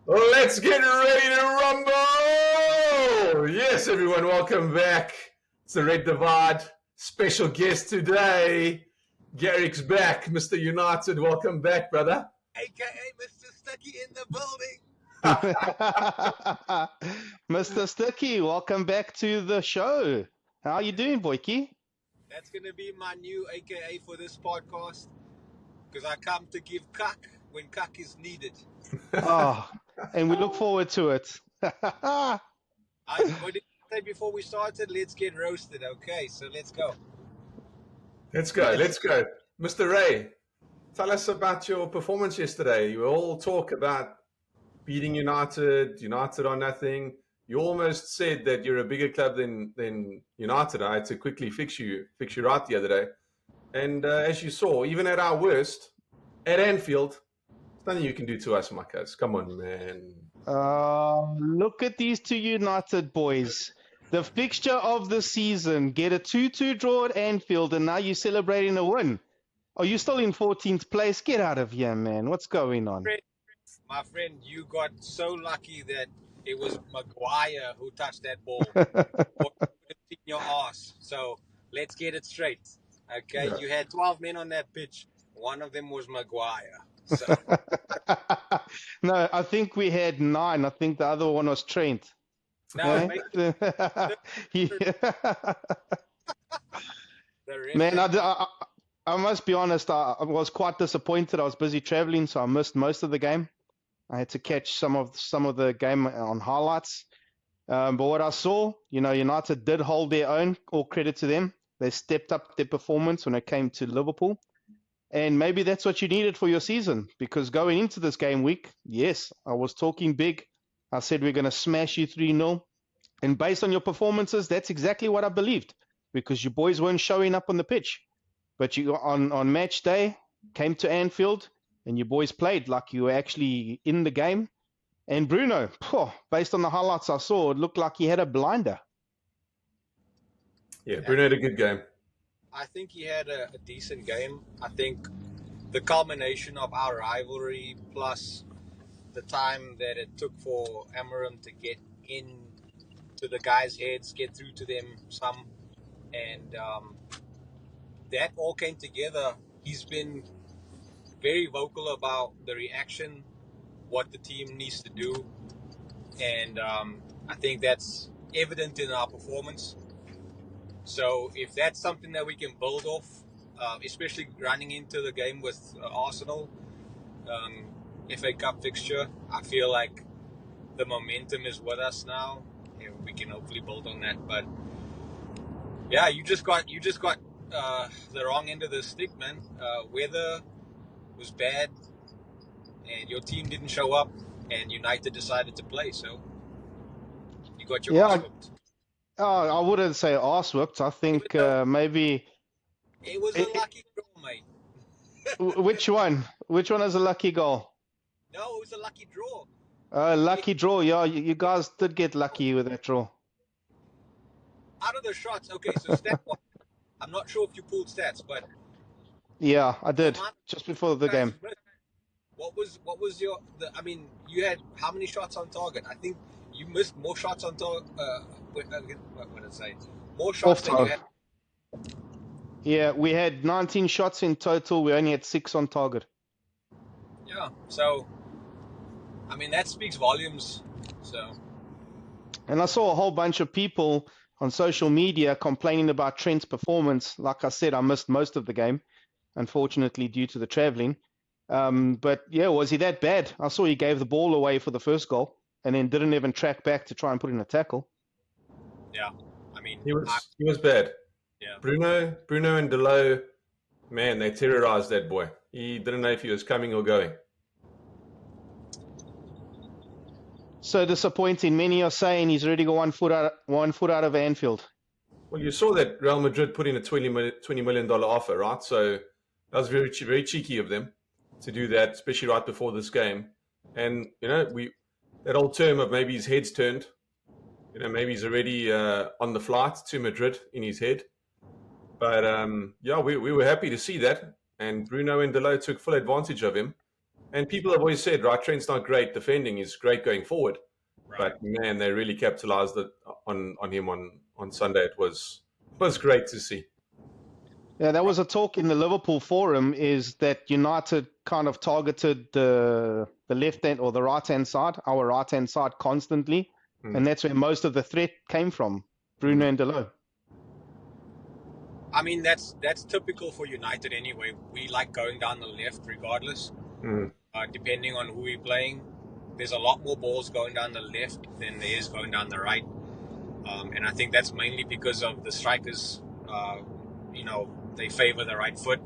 Let's get ready to rumble! Yes, everyone, welcome back. It's the Red Divide. Special guest today. Garrick's back, Mr. United. Welcome back, brother. AKA Mr. Stucky in the building. Mr. Sticky, welcome back to the show. How are you doing, Boyki? That's going to be my new AKA for this podcast because I come to give cuck when cuck is needed. Oh, and we look forward to it. What did I say before we started? Let's get roasted. Okay, so let's go. Let's go. Mr. Ray, tell us about your performance yesterday. You all talk about beating United or nothing. You almost said that you're a bigger club than United. I had to quickly fix you right the other day. And as you saw, even at our worst, at Anfield, there's nothing you can do to us, Marcus. Come on, man. Look at these two United boys. The fixture of the season. Get a 2-2 draw at Anfield, and now you're celebrating a win. Are you still in 14th place? Get out of here, man. What's going on? My friend, you got so lucky that it was Maguire who touched that ball. Or in your ass. So let's get it straight. Okay, You had 12 men on that pitch. One of them was Maguire. So. No, I think we had 9. I think the other one was Trent. No, Man, I must be honest, I was quite disappointed. I was busy traveling, so I missed most of the game. I had to catch some of the game on highlights. But what I saw, United did hold their own, all credit to them. They stepped up their performance when it came to Liverpool. And maybe that's what you needed for your season, because going into this game week, yes, I was talking big. I said we're going to smash you 3-0. And based on your performances, that's exactly what I believed, because you boys weren't showing up on the pitch. But you on match day, came to Anfield, and you boys played like you were actually in the game. And Bruno, based on the highlights I saw, it looked like he had a blinder. Yeah, Bruno had a good game. I think he had a decent game. I think the culmination of our rivalry plus the time that it took for Amarim to get in to the guys' heads, get through to them some, and that all came together. He's been very vocal about the reaction, what the team needs to do, and I think that's evident in our performance. So if that's something that we can build off, especially running into the game with Arsenal, FA Cup fixture, I feel like the momentum is with us now, and we can hopefully build on that. But yeah, you just got the wrong end of the stick, man. Weather was bad, and your team didn't show up, and United decided to play, so you got your ass whooped. I wouldn't say arse whooped. I think maybe... It was a lucky draw, mate. Which one? Which one is a lucky goal? No, it was a lucky draw. Lucky draw, yeah. You guys did get lucky with that draw. Out of the shots, okay, so stat-wise, I'm not sure if you pulled stats, but... Yeah, I did, just before the game. What was your... you had how many shots on target? I think you missed more shots on target... what did I say? More shots than you had... Yeah, we had 19 shots in total. We only had 6 on target. Yeah, so... that speaks volumes, so... And I saw a whole bunch of people on social media complaining about Trent's performance. Like I said, I missed most of the game, unfortunately, due to the traveling. But yeah, was he that bad? I saw he gave the ball away for the first goal and then didn't even track back to try and put in a tackle. Yeah, he was bad. Yeah, Bruno and Delo, man, they terrorized that boy. He didn't know if he was coming or going. So disappointing. Many are saying he's already got one foot out of Anfield. Well, you saw that Real Madrid put in a $20 million offer, right? So that was very, very cheeky of them to do that, especially right before this game. And, that old term of maybe his head's turned, maybe he's already on the flight to Madrid in his head. But, we were happy to see that. And Bruno and Delo took full advantage of him. And people have always said, right, Trent's not great defending, he's great going forward. Right. But man, they really capitalized on him on Sunday. It was great to see. Yeah, that was a talk in the Liverpool forum, is that United kind of targeted the left hand or the right hand side, our right hand side constantly, and that's where most of the threat came from, Bruno and Delo. I mean, that's typical for United anyway. We like going down the left regardless, depending on who we're playing. There's a lot more balls going down the left than there is going down the right, and I think that's mainly because of the strikers. They favor the right foot.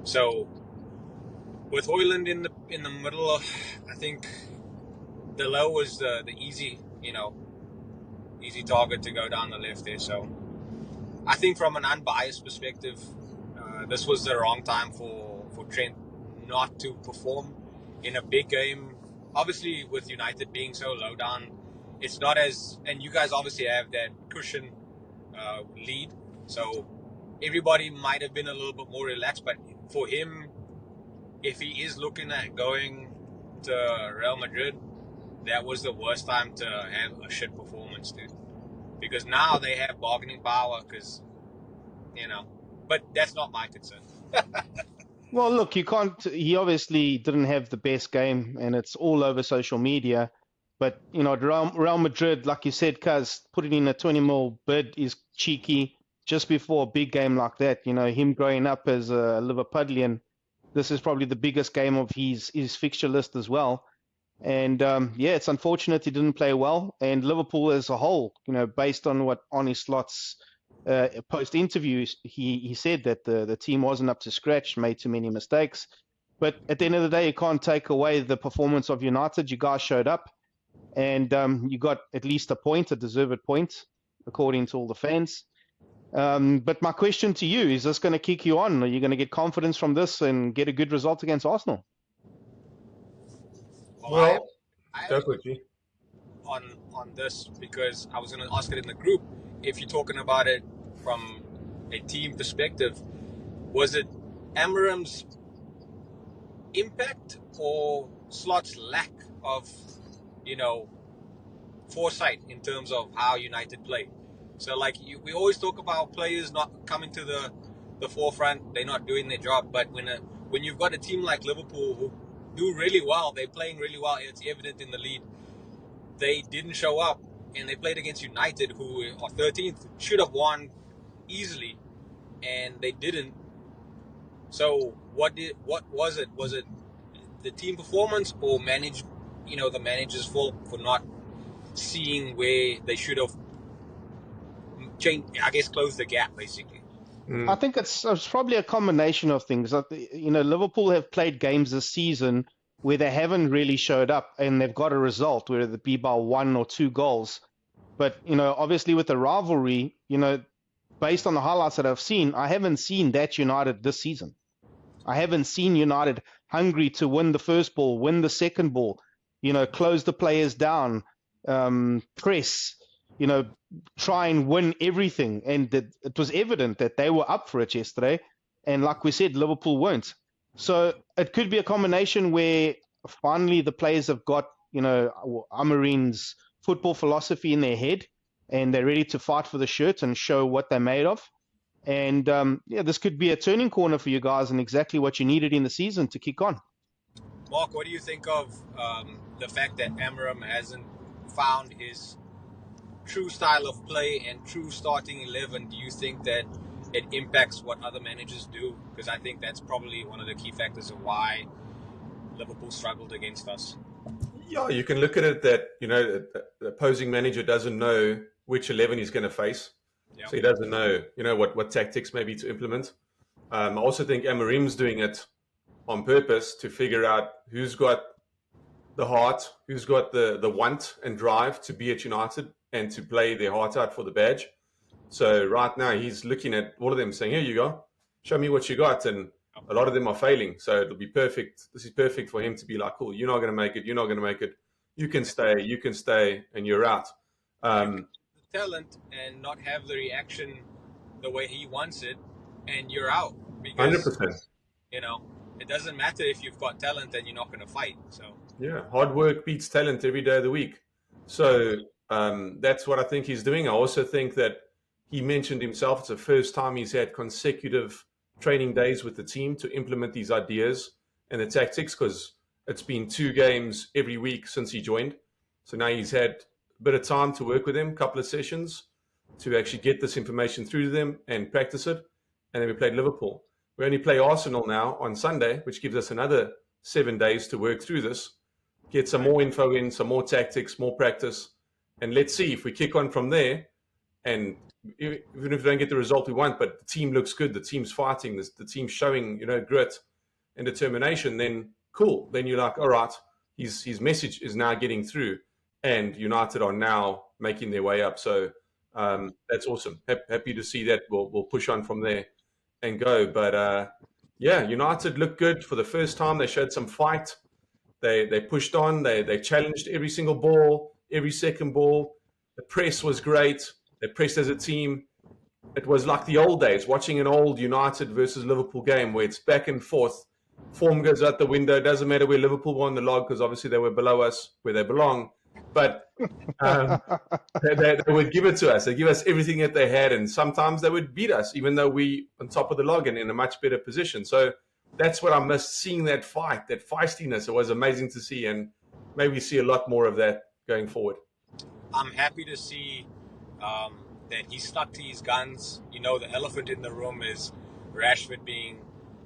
So with Højlund in the middle, I think Delo was the easy target to go down the left there. So I think from an unbiased perspective, this was the wrong time for Trent not to perform in a big game. Obviously, with United being so low down, it's not as, and you guys obviously have that cushion lead, so everybody might have been a little bit more relaxed. But for him, if he is looking at going to Real Madrid, that was the worst time to have a shit performance, dude. Because now they have bargaining power, but that's not my concern. Well, look, you can't. He obviously didn't have the best game, and it's all over social media. But Real Madrid, like you said, Kaz, putting in a 20 mil bid is cheeky just before a big game like that. Him growing up as a Liverpudlian, this is probably the biggest game of his fixture list as well. And it's unfortunate he didn't play well. And Liverpool as a whole, based on what Arne Slot's post-interview, he said that the team wasn't up to scratch, made too many mistakes. But at the end of the day, you can't take away the performance of United. You guys showed up, and you got at least a deserved point, according to all the fans. But my question to you, is this going to kick you on? Are you going to get confidence from this and get a good result against Arsenal? Well, I go quickly. On this, because I was going to ask it in the group. If you're talking about it from a team perspective, was it Amorim's impact or Slot's lack of, foresight in terms of how United play? So, we always talk about players not coming to the forefront, they're not doing their job. But when you've got a team like Liverpool who do really well, they're playing really well, and it's evident in the lead, they didn't show up, and they played against United, who are 13th, should have won easily, and they didn't. So what was it? Was it the team performance, or the manager's fault for not seeing where they should have changed? I guess closed the gap, basically. I think it's probably a combination of things. Liverpool have played games this season where they haven't really showed up, and they've got a result, whether it be by 1 or 2 goals. But, obviously with the rivalry, based on the highlights that I've seen, I haven't seen that United this season. I haven't seen United hungry to win the first ball, win the second ball, close the players down, press, try and win everything. And it was evident that they were up for it yesterday. And like we said, Liverpool weren't. So it could be a combination where finally the players have got, Amorim's football philosophy in their head, and they're ready to fight for the shirt and show what they're made of. And this could be a turning corner for you guys, and exactly what you needed in the season to kick on. Mark, what do you think of the fact that Amorim hasn't found his true style of play and true starting 11? Do you think that it impacts what other managers do? Because I think that's probably one of the key factors of why Liverpool struggled against us. Yeah, you can look at it that, the opposing manager doesn't know which 11 he's going to face. Yep. So he doesn't know, what tactics maybe to implement. I also think Amorim's doing it on purpose to figure out who's got the heart, who's got the want and drive to be at United and to play their heart out for the badge. So right now he's looking at all of them saying, here you go, show me what you got. And a lot of them are failing. So it'll be perfect. This is perfect for him to be like, cool, you're not going to make it. You're not going to make it. You can stay, and you're out. The talent and not have the reaction the way he wants it, and you're out. Because 100%. It doesn't matter if you've got talent and you're not going to fight. So Yeah, hard work beats talent every day of the week. So that's what I think he's doing. I also think that he mentioned himself, it's the first time he's had consecutive training days with the team to implement these ideas and the tactics, because it's been 2 games every week since he joined. So now he's had a bit of time to work with them, a couple of sessions to actually get this information through to them and practice it. And then we played Liverpool. We only play Arsenal now on Sunday, which gives us another 7 days to work through this, get some more info in, some more tactics, more practice, and let's see if we kick on from there. And even if we don't get the result we want, but the team looks good, the team's fighting, the team's showing, grit and determination, then cool. Then you're like, all right, his message is now getting through, and United are now making their way up. So that's awesome. Happy to see that. We'll push on from there and go. But yeah, United looked good for the first time. They showed some fight. They pushed on. They challenged every single ball, every second ball. The press was great. They pressed as a team. It was like the old days, watching an old United versus Liverpool game where it's back and forth. Form goes out the window. It doesn't matter where Liverpool were on the log, because obviously they were below us, where they belong. But they would give it to us. They give us everything that they had, and sometimes they would beat us, even though we on top of the log and in a much better position. So that's what I missed, seeing that fight, that feistiness. It was amazing to see, and maybe see a lot more of that going forward. I'm happy to see that he stuck to his guns. The elephant in the room is Rashford being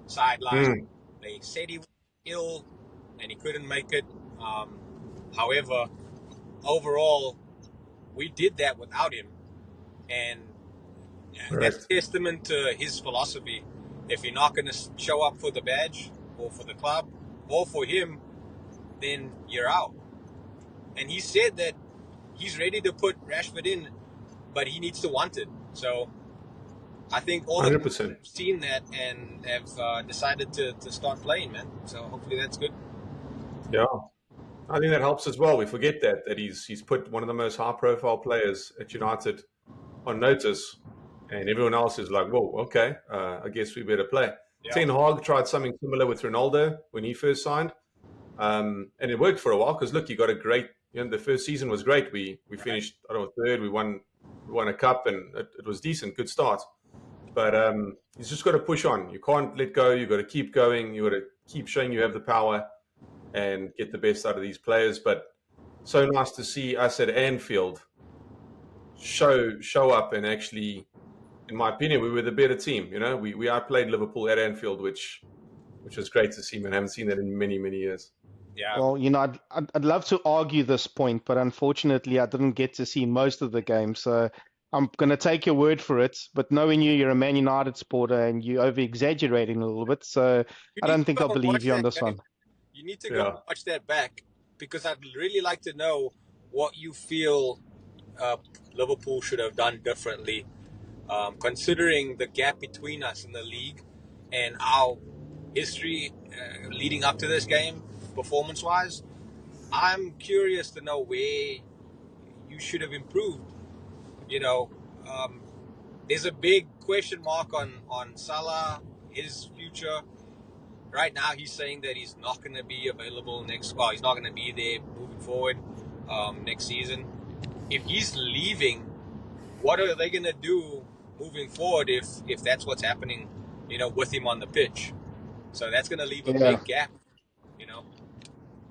sidelined. They said he was ill and he couldn't make it. However, overall, we did that without him. And that's testament to his philosophy. If you're not going to show up for the badge or for the club or for him, then you're out. And he said that he's ready to put Rashford in, but he needs to want it. So I think all of us have seen that and have decided to start playing, man. So hopefully that's good. Yeah, I think that helps as well. We forget that he's put one of the most high-profile players at United on notice, and everyone else is like, whoa, okay, I guess we better play. Yeah. Ten Hag tried something similar with Ronaldo when he first signed, and it worked for a while because, look, he got a great, the first season was great. We finished, I don't know, third. We won a cup, and it was decent, good start. But he's just got to push on. You can't let go. You've got to keep going. You've got to keep showing you have the power and get the best out of these players. But so nice to see us at Anfield show up and actually, in my opinion, we were the better team. We outplayed Liverpool at Anfield, which was great to see, man. I haven't seen that in many, many years. Yeah. Well, I'd love to argue this point, but unfortunately I didn't get to see most of the game. So I'm going to take your word for it. But knowing you're a Man United supporter and you're over-exaggerating a little bit. So I don't think I'll believe you on this one. You need to go watch that back, because I'd really like to know what you feel Liverpool should have done differently, considering the gap between us in the league and our history leading up to this game, performance-wise. I'm curious to know where you should have improved. There's a big question mark on Salah, his future. Right now, he's saying that he's not going to be available he's not going to be there moving forward next season. If he's leaving, what are they going to do moving forward if that's what's happening, with him on the pitch? So that's going to leave a big gap,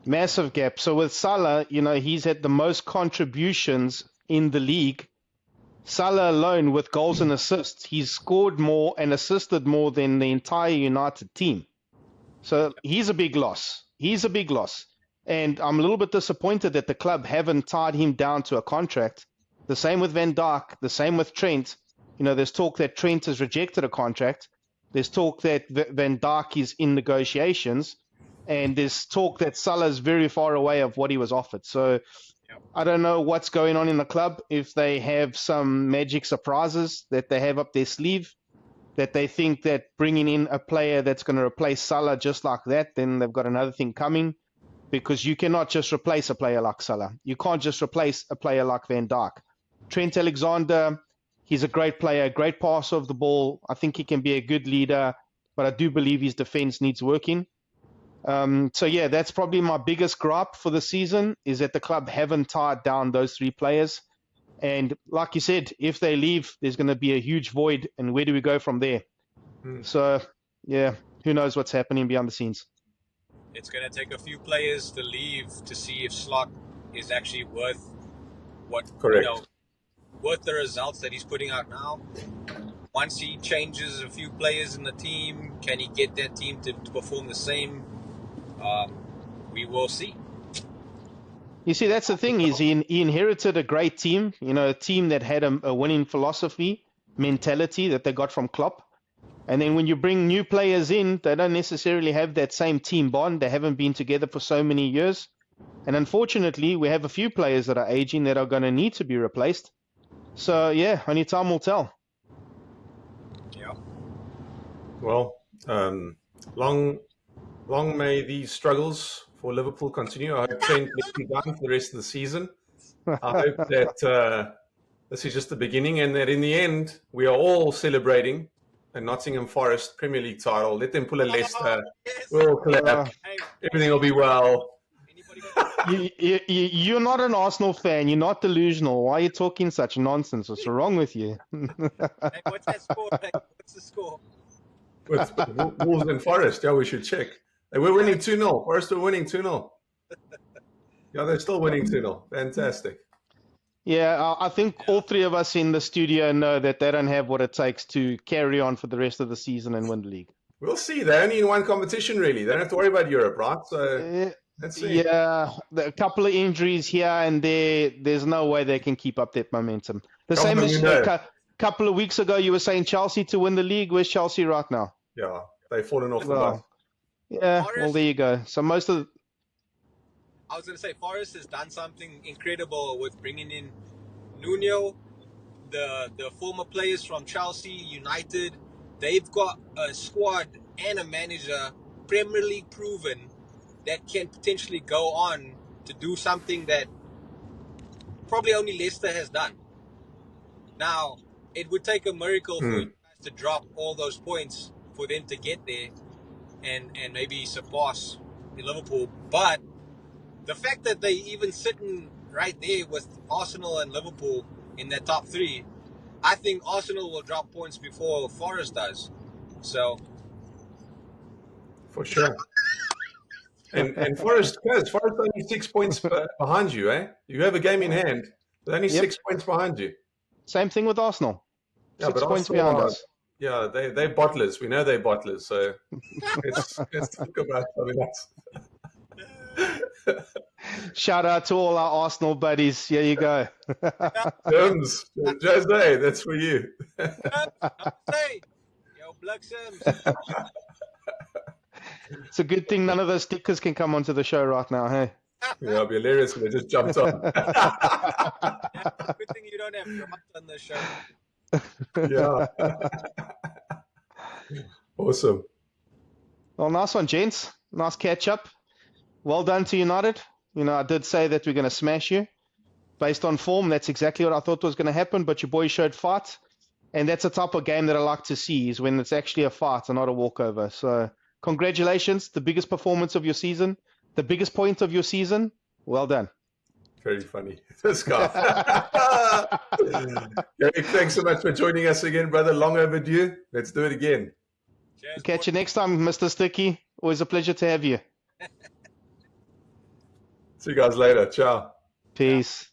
Massive gap. So with Salah, he's had the most contributions in the league. Salah alone, with goals and assists, he's scored more and assisted more than the entire United team. So he's a big loss. And I'm a little bit disappointed that the club haven't tied him down to a contract. The same with Van Dijk, the same with Trent. There's talk that Trent has rejected a contract. There's talk that Van Dijk is in negotiations. And there's talk that Salah is very far away of what he was offered. So I don't know what's going on in the club, if they have some magic surprises that they have up their sleeve, that they think that bringing in a player that's going to replace Salah just like that, then they've got another thing coming, because you cannot just replace a player like Salah. You can't just replace a player like Van Dijk. Trent Alexander, he's a great player, great passer of the ball. I think he can be a good leader. but I do believe his defense needs working. So yeah, that's probably my biggest gripe for the season, is that the club haven't tied down those 3 players. And like you said, if they leave, there's going to be a huge void, and where do we go from there? So yeah, who knows what's happening behind the scenes. It's going to take a few players to leave to see if Slot is actually worth worth the results that he's putting out now. Once he changes a few players in the team, can he get that team to perform the same? We will see. You see, that's the thing, is he inherited a great team, a team that had a winning philosophy, mentality that they got from Klopp. And then when you bring new players in, they don't necessarily have that same team bond. They haven't been together for so many years. And unfortunately, we have a few players that are aging that are going to need to be replaced. So, yeah, only time will tell. Yeah. Well, long may these struggles for Liverpool continue. I hope Trent lets me down for the rest of the season. I hope that this is just the beginning, and that in the end, we are all celebrating a Nottingham Forest Premier League title. Let them pull a Leicester. Yes. We'll clap. Everything will be well. You're not an Arsenal fan. You're not delusional. Why are you talking such nonsense? What's wrong with you? Hey, what's that score? Hey, what's the score? With Wolves and Forest, yeah, we should check. Hey, we're winning 2-0. Forest are winning 2-0. Yeah, they're still winning 2-0. Fantastic. Yeah, I think all 3 of us in the studio know that they don't have what it takes to carry on for the rest of the season and win the league. We'll see. They're only in one competition, really. They don't have to worry about Europe, right? So let's see. Yeah, a couple of injuries here and there. There's no way they can keep up that momentum. The same as a couple of weeks ago, you were saying Chelsea to win the league. Where's Chelsea right now? Yeah, they've fallen off the bus. Yeah, well, there you go. So most of I was going to say, Forest has done something incredible with bringing in Nuno, the former players from Chelsea, United. They've got a squad and a manager, Premier League proven, that can potentially go on to do something that probably only Leicester has done. Now, it would take a miracle for you guys to drop all those points for them to get there and maybe surpass Liverpool. But the fact that they even sitting right there with Arsenal and Liverpool in their top 3, I think Arsenal will drop points before Forest does. So, for sure. And Forest only 6 points behind you, eh? You have a game in hand. They're only 6 points behind you. Same thing with Arsenal. Yeah, 6 but points Arsenal behind us. Yeah, they're bottlers. We know they're bottlers. So let's talk about something else. Shout out to all our Arsenal buddies. Here you go. Jose, that's for you. Hey, yo, Black Sims. It's a good thing none of those stickers can come onto the show right now, hey? Yeah, it'll be hilarious if they just jumped on. Good thing you don't have dropped on the show. Yeah. Awesome. Well, nice one, gents. Nice catch up. Well done to United. I did say that we're going to smash you. Based on form, that's exactly what I thought was going to happen, but your boys showed fight. And that's the type of game that I like to see, is when it's actually a fight and not a walkover. So congratulations, the biggest performance of your season, the biggest point of your season. Well done. Very funny. This guy. Gary, thanks so much for joining us again, brother. Long overdue. Let's do it again. Cheers, Catch you next time, Mr. Sticky. Always a pleasure to have you. See you guys later. Ciao. Peace.